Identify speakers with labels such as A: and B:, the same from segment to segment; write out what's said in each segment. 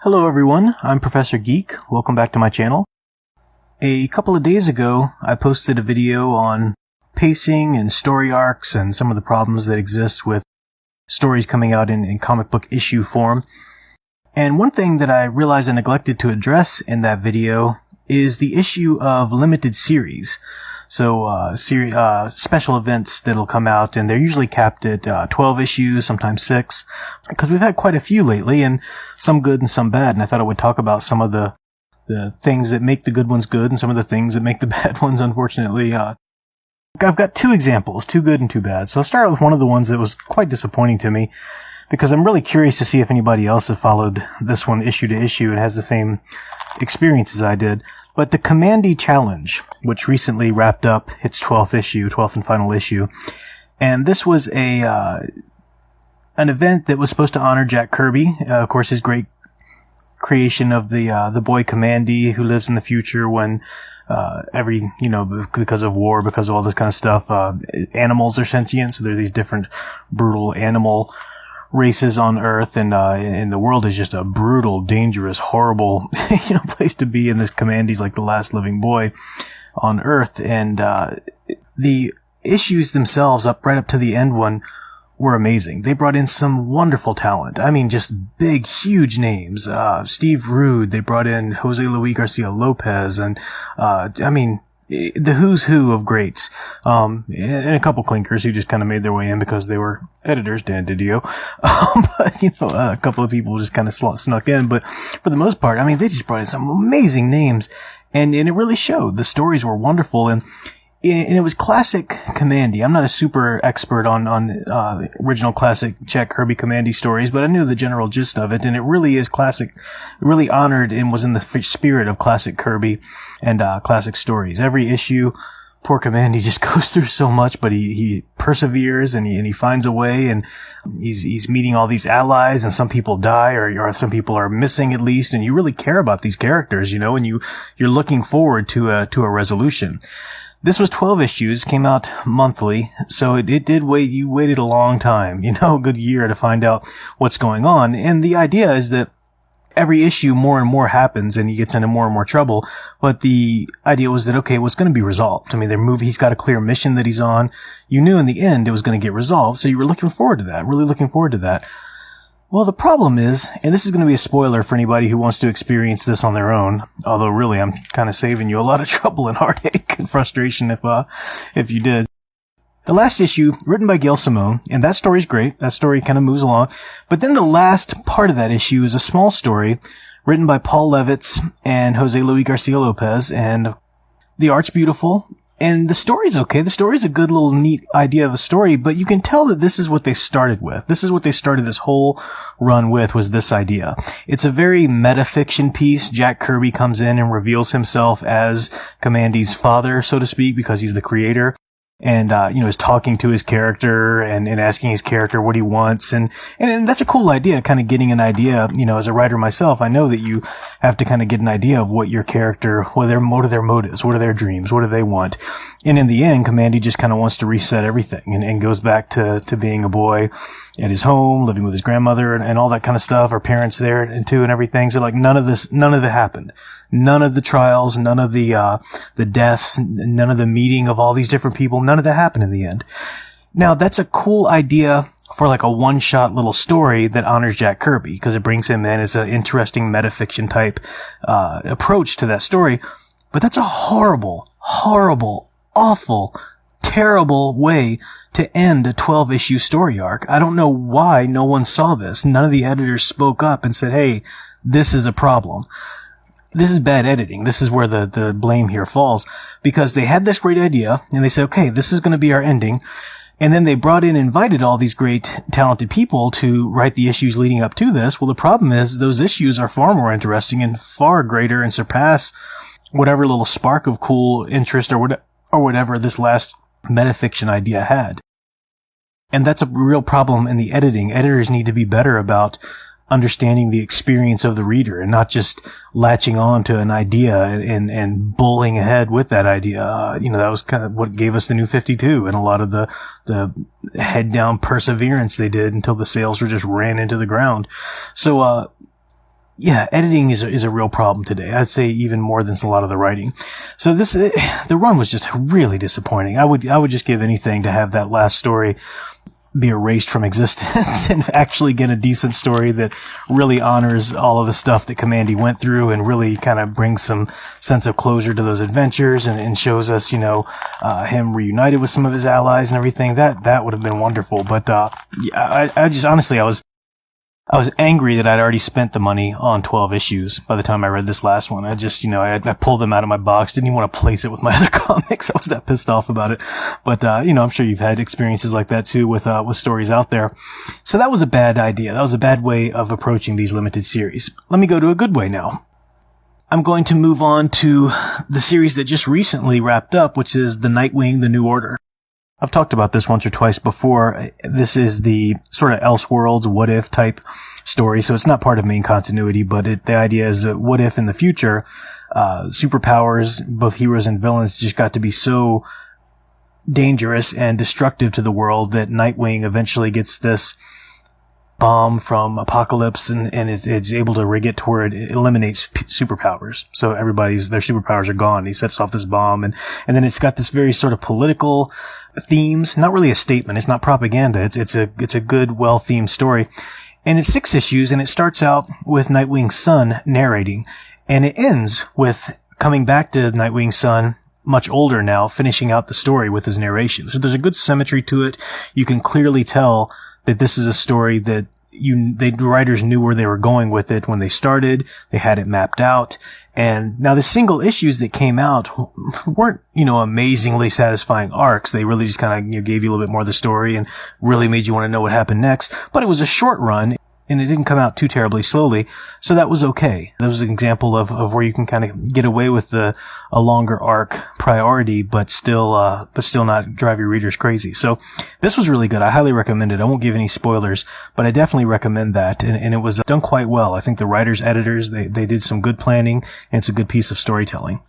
A: Hello everyone, I'm Professor Geek. Welcome back to my channel. A couple of days ago, I posted a video on pacing and story arcs and some of the problems that exist with stories coming out in comic book issue form. And one thing that I realized I neglected to address in that video is the issue of limited series. So, special events that'll come out, and they're usually capped at 12 issues, sometimes 6, because we've had quite a few lately, and some good and some bad, and I thought I would talk about some of the things that make the good ones good, and some of the things that make the bad ones, unfortunately. I've got two examples, two good and two bad, so I'll start with one of the ones that was quite disappointing to me, because I'm really curious to see if anybody else has followed this one issue to issue and has the same experience as I did. But the Kamandi Challenge, which recently wrapped up its 12th and final issue, and this was an event that was supposed to honor Jack Kirby, of course, his great creation of the boy Kamandi, who lives in the future when because of war, because of all this kind of stuff, animals are sentient, so there are these different brutal animal races on Earth, and the world is just a brutal, dangerous, horrible, place to be. And this Kamandi's like the last living boy on Earth. And the issues themselves, right up to the end one, were amazing. They brought in some wonderful talent. I mean, just big, huge names. Steve Rude. They brought in Jose Luis Garcia Lopez, and the who's who of greats, and a couple clinkers who just kind of made their way in because they were editors, Dan Didio. But, a couple of people just kind of snuck in. But for the most part, they just brought in some amazing names, and it really showed. The stories were wonderful, and it was classic Kamandi. I'm not a super expert on original classic Jack Kirby Kamandi stories, but I knew the general gist of it, and it really is classic. It really honored and was in the spirit of classic Kirby and classic stories. Every issue, poor Kamandi just goes through so much, but he perseveres, and he finds a way, and he's meeting all these allies, and some people die, or some people are missing at least, and you really care about these characters, and you're looking forward to a resolution. This was 12 issues, came out monthly, so it did wait. You waited a long time, a good year to find out what's going on. And the idea is that every issue more and more happens, and he gets into more and more trouble. But the idea was that, okay, what's going to be resolved? He's got a clear mission that he's on. You knew in the end it was going to get resolved, so you were looking forward to that, really looking forward to that. Well, the problem is, and this is going to be a spoiler for anybody who wants to experience this on their own, although really I'm kind of saving you a lot of trouble and heartache and frustration if you did. The last issue, written by Gail Simone, and that story's great. That story kind of moves along. But then the last part of that issue is a small story written by Paul Levitz and Jose Luis Garcia Lopez, and the art's beautiful. And the story's okay. The story's a good little neat idea of a story, but you can tell that this is what they started with. This is what they started this whole run with, was this idea. It's a very metafiction piece. Jack Kirby comes in and reveals himself as Kamandi's father, so to speak, because he's the creator. And, is talking to his character and asking his character what he wants. And that's a cool idea, kind of getting an idea, as a writer myself, I know that you have to kind of get an idea of what your character, what are their motives, what are their dreams, what do they want. And in the end, Kamandi just kind of wants to reset everything and goes back to being a boy at his home, living with his grandmother and all that kind of stuff, our parents there and everything. So none of it happened. None of the trials, none of the deaths, none of the meeting of all these different people, none of that happened in the end. Now, that's a cool idea for like a one-shot little story that honors Jack Kirby, because it brings him in as an interesting metafiction type approach to that story. But that's a horrible, awful, terrible way to end a 12-issue story arc. I don't know why no one saw this. None of the editors spoke up and said, hey, this is a problem. This is bad editing. This is where the blame here falls, because they had this great idea and they said, okay, this is going to be our ending. And then they invited all these great, talented people to write the issues leading up to this. Well, the problem is those issues are far more interesting and far greater and surpass whatever little spark of cool interest or whatever this last metafiction idea had. And that's a real problem in the editing. Editors need to be better about understanding the experience of the reader and not just latching on to an idea and bullying ahead with that idea. That was kind of what gave us the New 52 and a lot of the head down perseverance they did until the sales were just ran into the ground. So, Yeah, editing is a real problem today. I'd say even more than a lot of the writing. So the run was just really disappointing. I would just give anything to have that last story be erased from existence and actually get a decent story that really honors all of the stuff that Kamandi went through and really kind of brings some sense of closure to those adventures and shows us, him reunited with some of his allies and everything. That would have been wonderful. But, I just honestly, I was angry that I'd already spent the money on 12 issues by the time I read this last one. I just, I pulled them out of my box, didn't even want to place it with my other comics. I was that pissed off about it. But, I'm sure you've had experiences like that too with stories out there. So that was a bad idea. That was a bad way of approaching these limited series. Let me go to a good way now. I'm going to move on to the series that just recently wrapped up, which is the Nightwing, The New Order. I've talked about this once or twice before. This is the sort of Elseworlds, what if type story. So it's not part of main continuity, but the idea is that what if in the future, superpowers, both heroes and villains, just got to be so dangerous and destructive to the world that Nightwing eventually gets this bomb from Apocalypse and is able to rig it to where it eliminates superpowers. So their superpowers are gone. He sets off this bomb and then it's got this very sort of political themes, not really a statement. It's not propaganda. It's a good, well-themed story. And it's 6 issues and it starts out with Nightwing's son narrating and it ends with coming back to Nightwing's son much older now, finishing out the story with his narration. So there's a good symmetry to it. You can clearly tell that this is a story that the writers knew where they were going with it when they started. They had it mapped out. And now the single issues that came out weren't, amazingly satisfying arcs. They really just kind of gave you a little bit more of the story and really made you want to know what happened next. But it was a short run. And it didn't come out too terribly slowly, so that was okay. That was an example of where you can kind of get away with a longer arc priority, but still not drive your readers crazy. So this was really good. I highly recommend it. I won't give any spoilers, but I definitely recommend that. And it was done quite well. I think the writers, editors, they did some good planning, and it's a good piece of storytelling.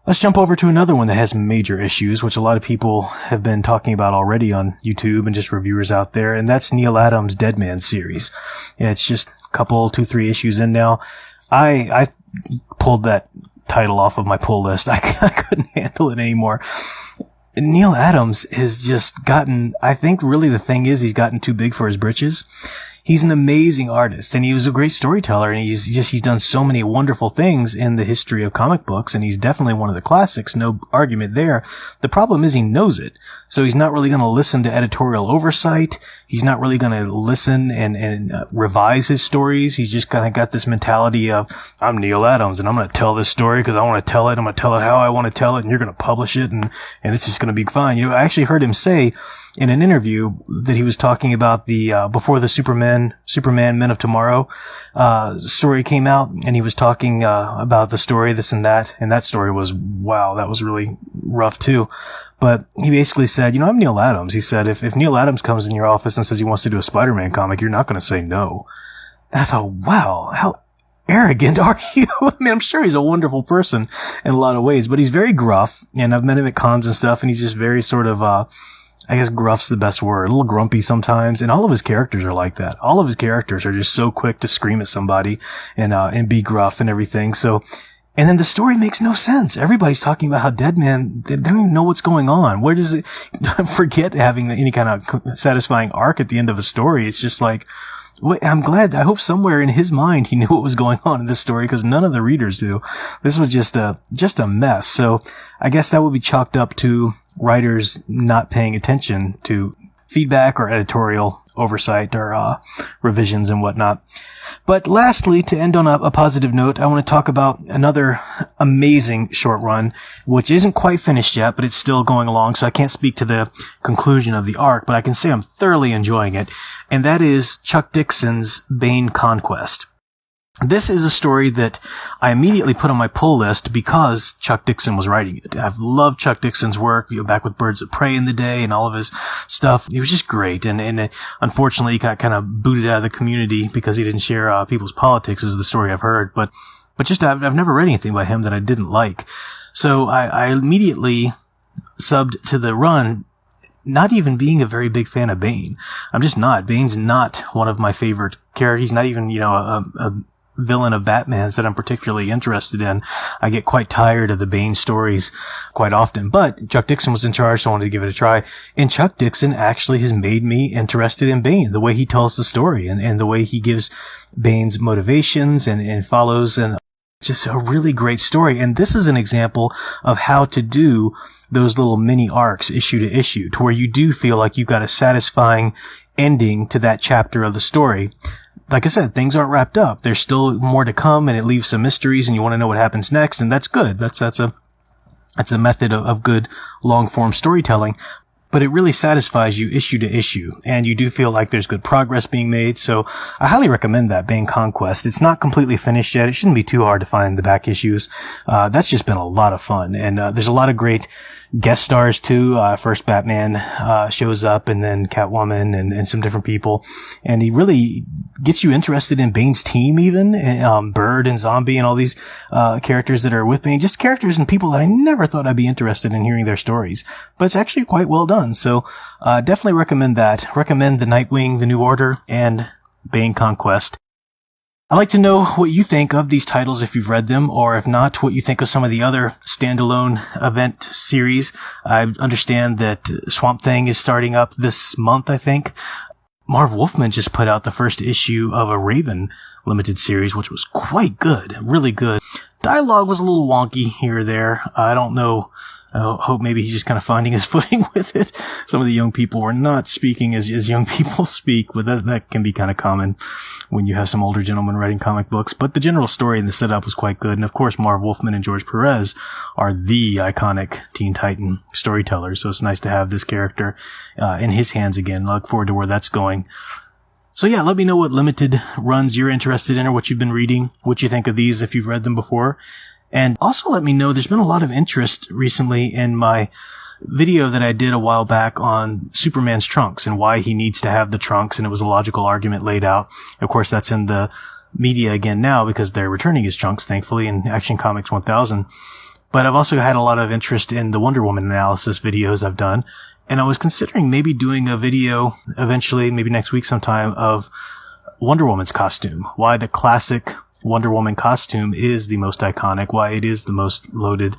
A: Let's jump over to another one that has major issues, which a lot of people have been talking about already on YouTube and just reviewers out there, and that's Neil Adams' Deadman series. Yeah, it's just a couple, 2-3 issues in now. I pulled that title off of my pull list. I couldn't handle it anymore. Neil Adams has just gotten, I think really the thing is he's gotten too big for his britches. He's an amazing artist and he was a great storyteller and he's done so many wonderful things in the history of comic books and he's definitely one of the classics, no argument there. The problem is he knows it. So he's not really going to listen to editorial oversight. He's not really going to listen and revise his stories. He's just kind of got this mentality of, I'm Neil Adams and I'm going to tell this story because I want to tell it. I'm going to tell it how I want to tell it and you're going to publish it and it's just going to be fine. I actually heard him say in an interview that he was talking about the, before the Superman Men of Tomorrow, story came out and he was talking, about the story, this and that story was, wow, that was really rough too. But he basically said, I'm Neil Adams. He said, if Neil Adams comes in your office and says he wants to do a Spider-Man comic, you're not going to say no. And I thought, wow, how arrogant are you? I mean, I'm sure he's a wonderful person in a lot of ways, but he's very gruff and I've met him at cons and stuff and he's just very sort of, I guess gruff's the best word. A little grumpy sometimes, and all of his characters are like that. All of his characters are just so quick to scream at somebody and be gruff and everything. So, and then the story makes no sense. Everybody's talking about how Deadman, they don't even know what's going on. Where does it forget having any kind of satisfying arc at the end of a story? It's just like, I hope somewhere in his mind he knew what was going on in this story because none of the readers do. This was just a mess. So I guess that would be chalked up to writers not paying attention to feedback or editorial oversight or revisions and whatnot. But lastly, to end on a positive note, I want to talk about another amazing short run, which isn't quite finished yet, but it's still going along, so I can't speak to the conclusion of the arc, but I can say I'm thoroughly enjoying it, and that is Chuck Dixon's Bane Conquest. This is a story that I immediately put on my pull list because Chuck Dixon was writing it. I've loved Chuck Dixon's work, back with Birds of Prey in the day and all of his stuff. It was just great. And unfortunately, he got kind of booted out of the community because he didn't share people's politics, is the story I've heard. But just I've never read anything by him that I didn't like. So I immediately subbed to the run, not even being a very big fan of Bane. I'm just not. Bane's not one of my favorite characters. He's not even, a villain of Batman's that I'm particularly interested in. I get quite tired of the Bane stories quite often, but Chuck Dixon was in charge, so I wanted to give it a try. And Chuck Dixon actually has made me interested in Bane, the way he tells the story and the way he gives Bane's motivations and follows, and just a really great story. And this is an example of how to do those little mini arcs issue to issue, to where you do feel like you've got a satisfying ending to that chapter of the story. Like I said, things aren't wrapped up. There's still more to come, and it leaves some mysteries, and you want to know what happens next, and that's good. That's a method of good long-form storytelling. But it really satisfies you issue to issue, and you do feel like there's good progress being made. So I highly recommend that, Bane Conquest. It's not completely finished yet. It shouldn't be too hard to find the back issues. That's just been a lot of fun, and there's a lot of great guest stars too. First Batman shows up, and then Catwoman and some different people, and he really gets you interested in Bane's team, even Bird and Zombie and all these characters that are with Bane. Just characters and people that I never thought I'd be interested in hearing their stories, but it's actually quite well done. So definitely recommend that. Recommend the Nightwing, the New Order, and Bane Conquest. I'd like to know what you think of these titles if you've read them, or if not, what you think of some of the other standalone event series. I understand that Swamp Thing is starting up this month, I think. Marv Wolfman just put out the first issue of a Raven limited series, which was quite good, really good. Dialogue was a little wonky here or there. I don't know. I hope maybe he's just kind of finding his footing with it. Some of the young people were not speaking as young people speak, but that can be kind of common when you have some older gentlemen writing comic books. But the general story and the setup was quite good. And of course, Marv Wolfman and George Perez are the iconic Teen Titan storytellers. So it's nice to have this character in his hands again. I look forward to where that's going. So yeah, let me know what limited runs you're interested in or what you've been reading, what you think of these if you've read them before. And also let me know, there's been a lot of interest recently in my video that I did a while back on Superman's trunks and why he needs to have the trunks, and it was a logical argument laid out. Of course, that's in the media again now because they're returning his trunks, thankfully, in Action Comics 1000. But I've also had a lot of interest in the Wonder Woman analysis videos I've done, and I was considering maybe doing a video eventually, maybe next week sometime, of Wonder Woman's costume, why the classic Wonder Woman costume is the most iconic, why it is the most loaded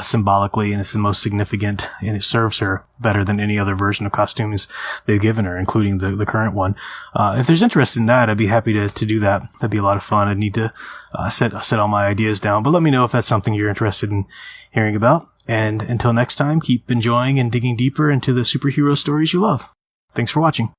A: symbolically, and it's the most significant, and it serves her better than any other version of costumes they've given her, including the current one. If there's interest in that, I'd be happy to do that. That'd be a lot of fun. I'd need to set all my ideas down, but let me know if that's something you're interested in hearing about. And until next time, keep enjoying and digging deeper into the superhero stories you love. Thanks for watching.